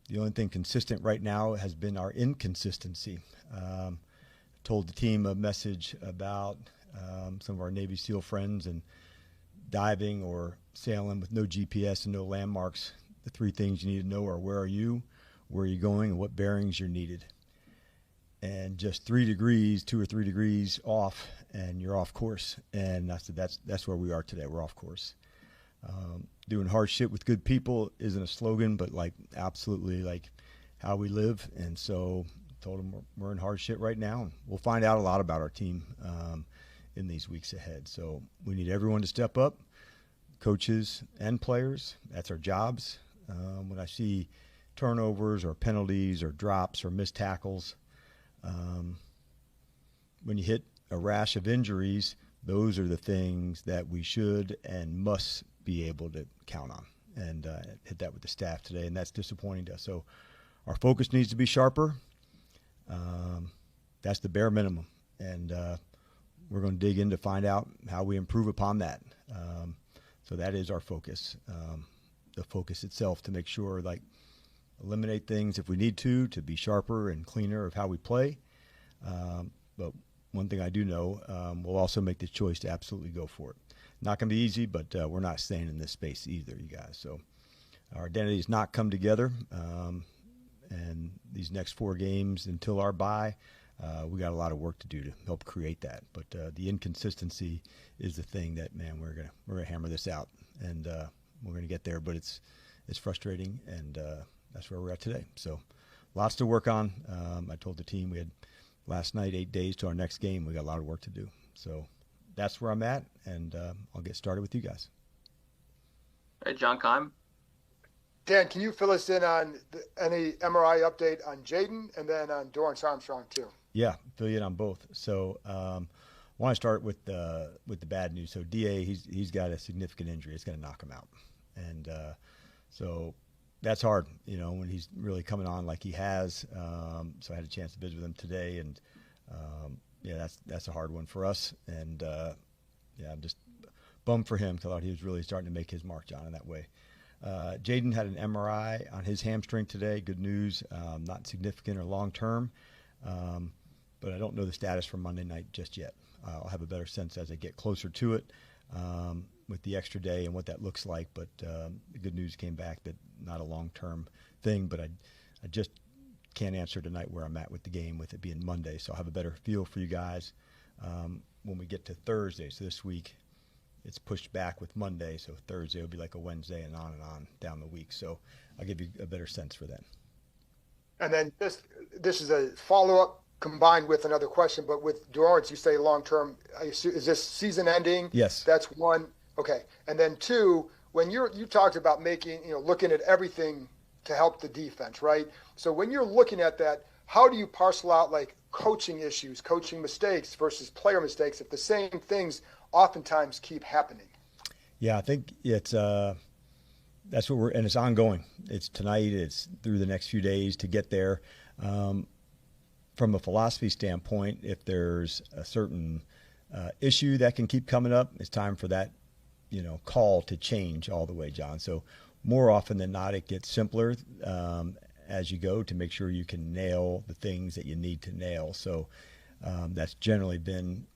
The only thing consistent right now has been our inconsistency. Told the team a message about some of our Navy SEAL friends and diving or sailing with no GPS and no landmarks. The three things you need to know are where are you going, and what bearings you're needed. And just 2 or 3 degrees off, and you're off course. And I said, that's where we are today. We're off course. Doing hard shit with good people isn't a slogan, but like absolutely like how we live. And so told them we're in hard shit right now, and we'll find out a lot about our team in these weeks ahead. So we need everyone to step up, coaches and players. That's our jobs. When I see turnovers or penalties or drops or missed tackles, when you hit a rash of injuries, those are the things that we should and must be able to count on, and hit that with the staff today, and that's disappointing to us. So our focus needs to be sharper. That's the bare minimum, and we're going to dig in to find out how we improve upon that. So that is our focus, the focus itself, to make sure, like, eliminate things if we need to be sharper and cleaner of how we play. But one thing I do know, we'll also make the choice to absolutely go for it. Not going to be easy, but we're not staying in this space either, you guys. So our identity has not come together. And these next 4 games until our bye, we got a lot of work to do to help create that. But the inconsistency is the thing that, man, we're gonna hammer this out, and we're gonna get there. But it's frustrating, and that's where we're at today. So lots to work on. I told the team we had last night 8 days to our next game. We got a lot of work to do. So that's where I'm at, and I'll get started with you guys. All right, John Keim. Dan, can you fill us in on any MRI update on Jayden and then on Dorrance Armstrong too? Yeah, fill you in on both. So I want to start with the bad news. So DA, he's got a significant injury. It's going to knock him out, and so that's hard, when he's really coming on like he has. So I had a chance to visit with him today, and yeah, that's a hard one for us. And yeah, I'm just bummed for him, because I thought he was really starting to make his mark, John, in that way. Jayden had an MRI on his hamstring today. Good news, not significant or long term, but I don't know the status for Monday night just yet. I'll have a better sense as I get closer to it with the extra day and what that looks like. But the good news came back that not a long term thing. But I just can't answer tonight where I'm at with the game, with it being Monday. So I'll have a better feel for you guys when we get to Thursday. So this week, it's pushed back with Monday, so Thursday will be like a Wednesday, and on down the week. So I'll give you a better sense for that. And then this is a follow-up combined with another question, but with Dorrance, you say long-term. Is this season ending? Yes. That's one. Okay. And then 2, when you talked about making, looking at everything to help the defense, right? So when you're looking at that, how do you parcel out like coaching issues, coaching mistakes versus player mistakes if the same things oftentimes keep happening? Yeah, I think it's that's what and it's ongoing. It's tonight, it's through the next few days to get there. From a philosophy standpoint, if there's a certain issue that can keep coming up, it's time for that, call to change all the way, John. So more often than not, it gets simpler as you go to make sure you can nail the things that you need to nail. So that's generally been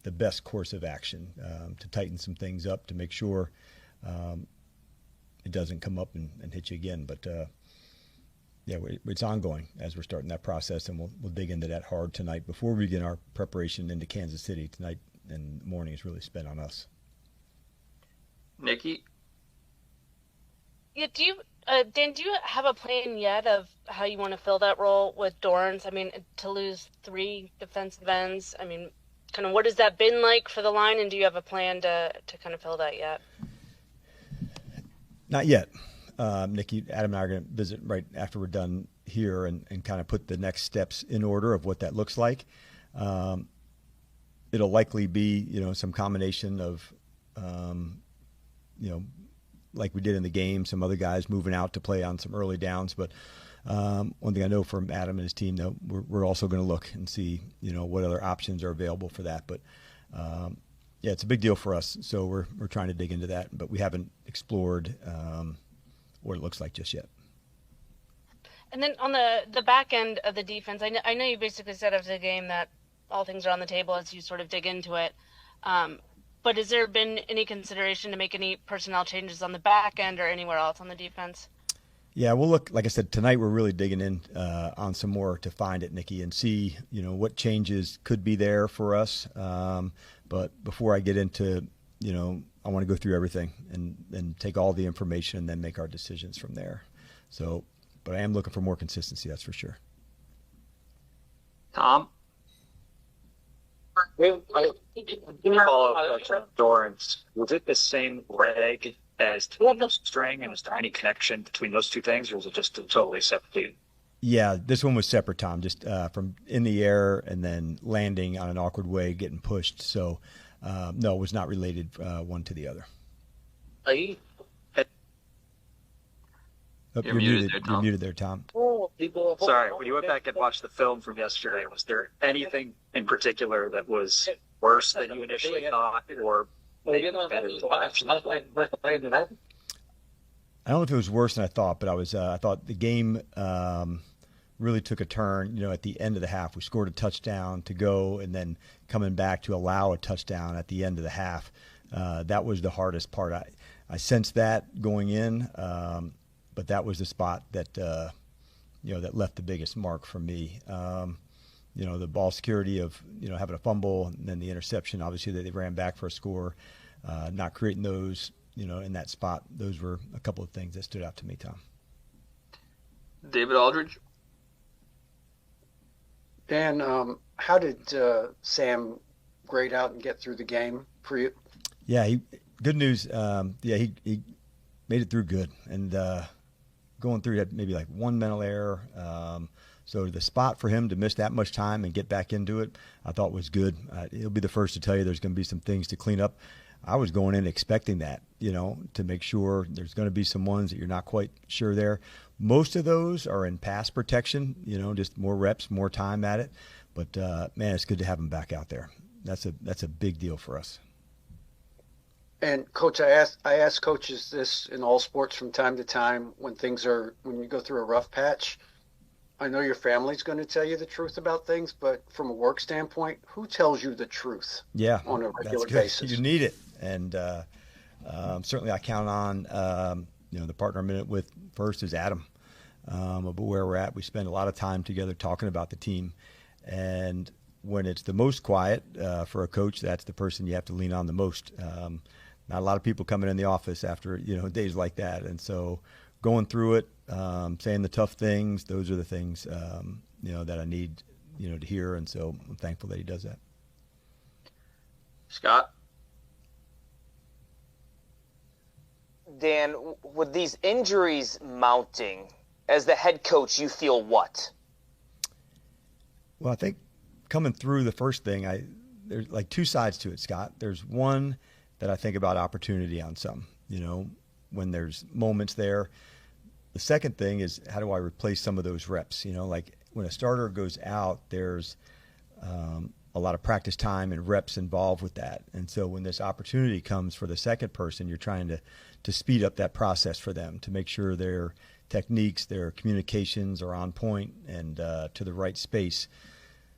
the best course of action, to tighten some things up to make sure it doesn't come up and hit you again. But yeah, it's ongoing as we're starting that process, and we'll dig into that hard tonight before we begin our preparation into Kansas City. Tonight and morning is really spent on us. Nikki? Yeah, Dan, do you have a plan yet of how you want to fill that role with Dorrance? I mean, to lose 3 defensive ends, I mean, kind of what has that been like for the line, and do you have a plan to kind of fill that yet? Not yet. Nikki, Adam and I are going to visit right after we're done here and kind of put the next steps in order of what that looks like. It'll likely be, some combination of, like we did in the game, some other guys moving out to play on some early downs. But one thing I know from Adam and his team, though, we're also going to look and see, what other options are available for that. But yeah, it's a big deal for us. So we're trying to dig into that, but we haven't explored what it looks like just yet. And then on the back end of the defense, I know you basically said after the game that all things are on the table as you sort of dig into it. But has there been any consideration to make any personnel changes on the back end or anywhere else on the defense? Yeah, we'll look, like I said, tonight we're really digging in on some more to find it, Nikki, and see, what changes could be there for us. But before I get into, I want to go through everything and take all the information and then make our decisions from there. So, but I am looking for more consistency, that's for sure. Tom? Follow up Dorrance. Was it the same leg as string, and is there any connection between those two things, or is it just a totally separate? Yeah, this one was separate, Tom, just from in the air and then landing on an awkward way, getting pushed. So, no, it was not related one to the other. You're muted. You're muted there, Tom. Sorry, when you went back and watched the film from yesterday, was there anything in particular that was worse than you initially thought, or maybe better? I don't know if it was worse than I thought, but I thought the game really took a turn. At the end of the half, we scored a touchdown to go, and then coming back to allow a touchdown at the end of the half. That was the hardest part. I sensed that going in, but that was the spot that that left the biggest mark for me. The ball security of having a fumble and then the interception. Obviously, they ran back for a score, not creating those. In that spot, those were a couple of things that stood out to me, Tom. David Aldridge. Dan, how did Sam grade out and get through the game for you? Yeah, good news. He made it through good, and going through that maybe like one mental error. So the spot for him to miss that much time and get back into it, I thought was good. He'll be the first to tell you there's going to be some things to clean up. I was going in expecting that, to make sure there's going to be some ones that you're not quite sure there. Most of those are in pass protection, just more reps, more time at it. But, man, it's good to have him back out there. That's a big deal for us. And Coach, I ask coaches this in all sports from time to time when you go through a rough patch. I know your family's going to tell you the truth about things, but from a work standpoint, who tells you the truth? Yeah, on a regular that's good. basis. You need it, and certainly I count on the partner I'm in it with first is Adam. About where we're at, we spend a lot of time together talking about the team, and when it's the most quiet for a coach, that's the person you have to lean on the most. Not a lot of people coming in the office after days like that, and so going through it, saying the tough things, those are the things that I need to hear, and so I'm thankful that he does that. Scott. Dan, with these injuries mounting, as the head coach, you feel what? Well, I think coming through the first thing, there's like two sides to it, Scott. There's one that I think about opportunity on some, when there's moments there. The second thing is, how do I replace some of those reps? Like when a starter goes out, there's a lot of practice time and reps involved with that. And so when this opportunity comes for the second person, you're trying to speed up that process for them to make sure their techniques, their communications are on point and to the right space.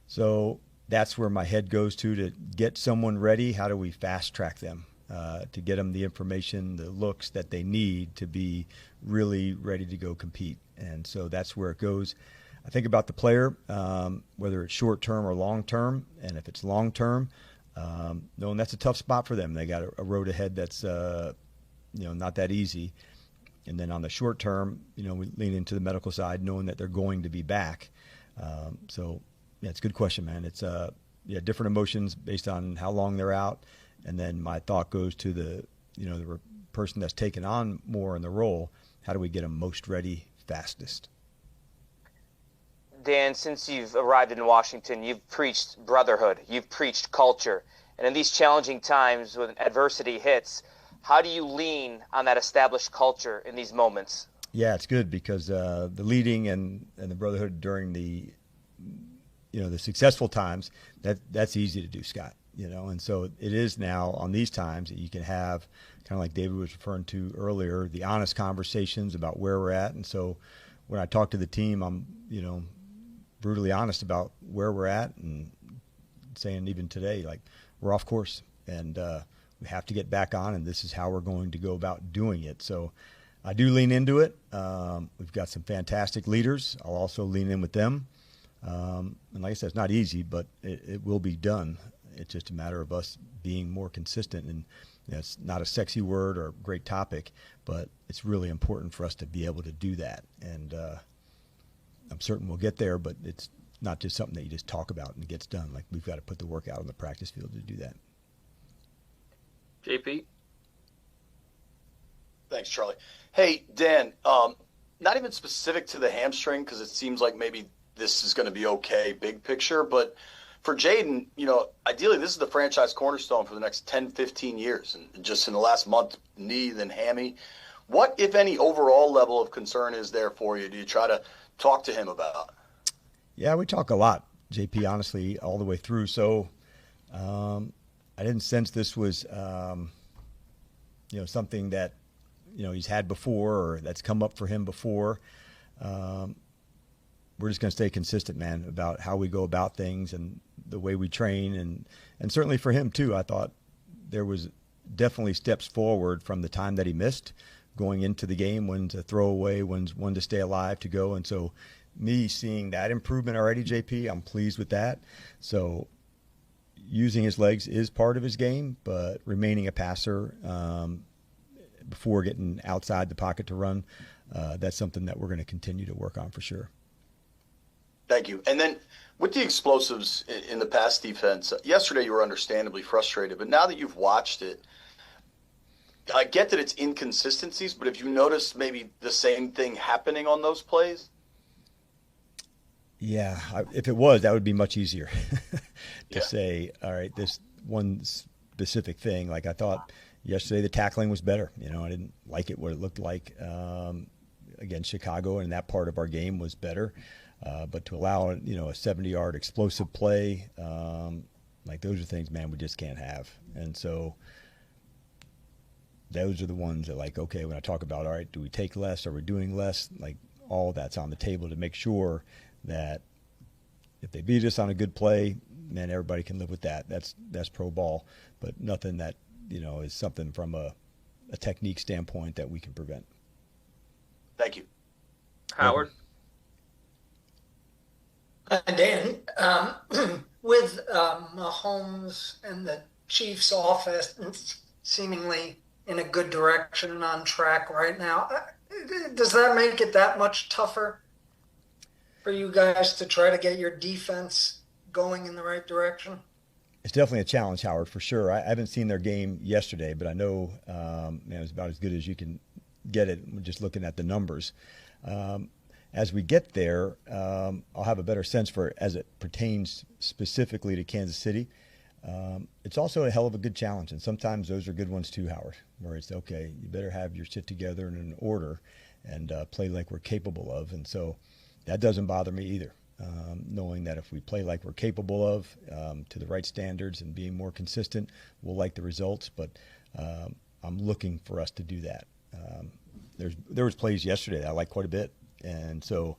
So that's where my head goes to get someone ready. How do we fast track them to get them the information, the looks that they need to be really ready to go compete? And so that's where it goes. I think about the player, whether it's short term or long term. And if it's long term, knowing that's a tough spot for them. They got a road ahead that's not that easy. And then on the short term, we lean into the medical side, knowing that they're going to be back. So yeah, it's a good question, man. It's different emotions based on how long they're out. And then my thought goes to the person that's taken on more in the role. How do we get them most ready, fastest? Dan, since you've arrived in Washington, you've preached brotherhood, you've preached culture. And in these challenging times when adversity hits, how do you lean on that established culture in these moments? Yeah, it's good because the leading and the brotherhood during the successful times, that's easy to do, Scott. And so it is now on these times that you can have, kind of like David was referring to earlier, the honest conversations about where we're at. And so when I talk to the team, I'm, brutally honest about where we're at and saying even today, like, we're off course and we have to get back on, and this is how we're going to go about doing it. So I do lean into it. We've got some fantastic leaders. I'll also lean in with them. And like I said, it's not easy, but it will be done. It's just a matter of us being more consistent. And it's not a sexy word or great topic, but it's really important for us to be able to do that. And I'm certain we'll get there, but it's not just something that you just talk about and it gets done. Like, we've got to put the work out on the practice field to do that. JP? Thanks, Charlie. Hey, Dan, not even specific to the hamstring, because it seems like maybe this is going to be okay, big picture, but for Jayden, ideally this is the franchise cornerstone for the next 10, 15 years. And just in the last month, knee, then hammy. What, if any, overall level of concern is there for you? Do you try to talk to him about? Yeah, we talk a lot, JP, honestly, all the way through. So I didn't sense this was, something that, he's had before or that's come up for him before. We're just going to stay consistent, man, about how we go about things and the way we train. And certainly for him, too, I thought there was definitely steps forward from the time that he missed going into the game, when to throw away, when to stay alive, to go. And so me seeing that improvement already, JP, I'm pleased with that. So using his legs is part of his game, but remaining a passer before getting outside the pocket to run, that's something that we're going to continue to work on for sure. Thank you. And then with the explosives in the pass defense, yesterday you were understandably frustrated, but now that you've watched it, I get that it's inconsistencies, but have you noticed maybe the same thing happening on those plays? Yeah, if it was, that would be much easier to say, all right, this one specific thing. Like, I thought yesterday the tackling was better. I didn't like it, what it looked like against Chicago, and that part of our game was better. But to allow, a 70-yard explosive play, like, those are things, man, we just can't have. And so those are the ones that, like, okay, when I talk about, all right, do we take less? Are we doing less? Like, all that's on the table to make sure that if they beat us on a good play, man, everybody can live with that. That's pro ball, but nothing that, is something from a technique standpoint that we can prevent. Thank you. Howard? Dan, with Mahomes and the Chiefs' offense seemingly in a good direction and on track right now, does that make it that much tougher for you guys to try to get your defense going in the right direction? It's definitely a challenge, Howard, for sure. I haven't seen their game yesterday, but I know it was about as good as you can get it just looking at the numbers. As we get there, I'll have a better sense for it as it pertains specifically to Kansas City. It's also a hell of a good challenge, and sometimes those are good ones too, Howard, where it's, okay, you better have your shit together and in order and play like we're capable of. And so that doesn't bother me either, knowing that if we play like we're capable of, to the right standards and being more consistent, we'll like the results. But I'm looking for us to do that. There was plays yesterday that I liked quite a bit. And so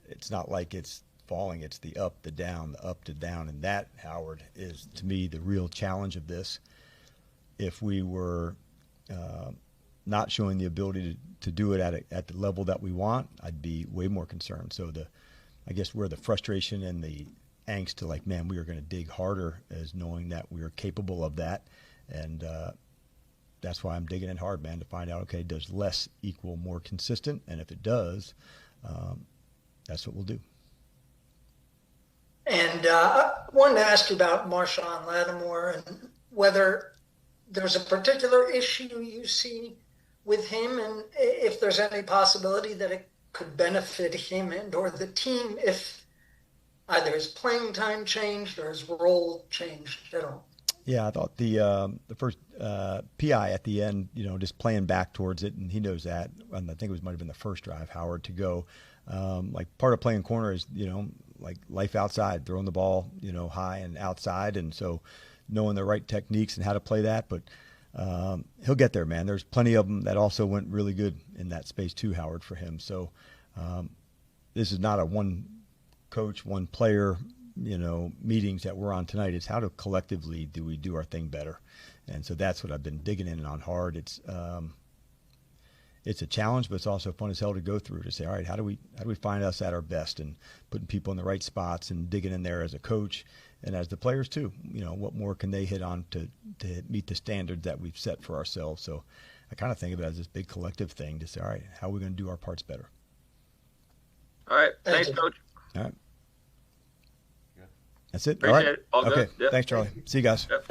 it's not like it's falling, it's the up, the down, the up to down. And that, Howard, is to me the real challenge of this. If we were not showing the ability to do it at the level that we want, I'd be way more concerned. So I guess where the frustration and the angst to, like, man, we are going to dig harder, is knowing that we are capable of that. And that's why I'm digging in hard, man, to find out, okay, does less equal more consistent? And if it does, that's what we'll do. And I wanted to ask you about Marshawn Lattimore and whether there's a particular issue you see with him, and if there's any possibility that it could benefit him and or the team if either his playing time changed or his role changed at all. Yeah, I thought the first PI at the end, just playing back towards it, and he knows that. And I think it might have been the first drive, Howard, to go. Like, part of playing corner is, like life outside, throwing the ball, high and outside. And so knowing the right techniques and how to play that. But he'll get there, man. There's plenty of them that also went really good in that space too, Howard, for him. So this is not a one coach, one player, meetings that we're on tonight. It's how collectively do we do our thing better? And so that's what I've been digging in on hard. It's a challenge, but it's also fun as hell to go through, to say, all right, how do we find us at our best, and putting people in the right spots and digging in there as a coach and as the players too. What more can they hit on to meet the standards that we've set for ourselves? So I kind of think of it as this big collective thing to say, all right, how are we going to do our parts better? All right. Thanks, Coach. All right. That's it. Appreciate All right. it. All okay. good. Yep. Thanks, Charlie. See you guys. Yep.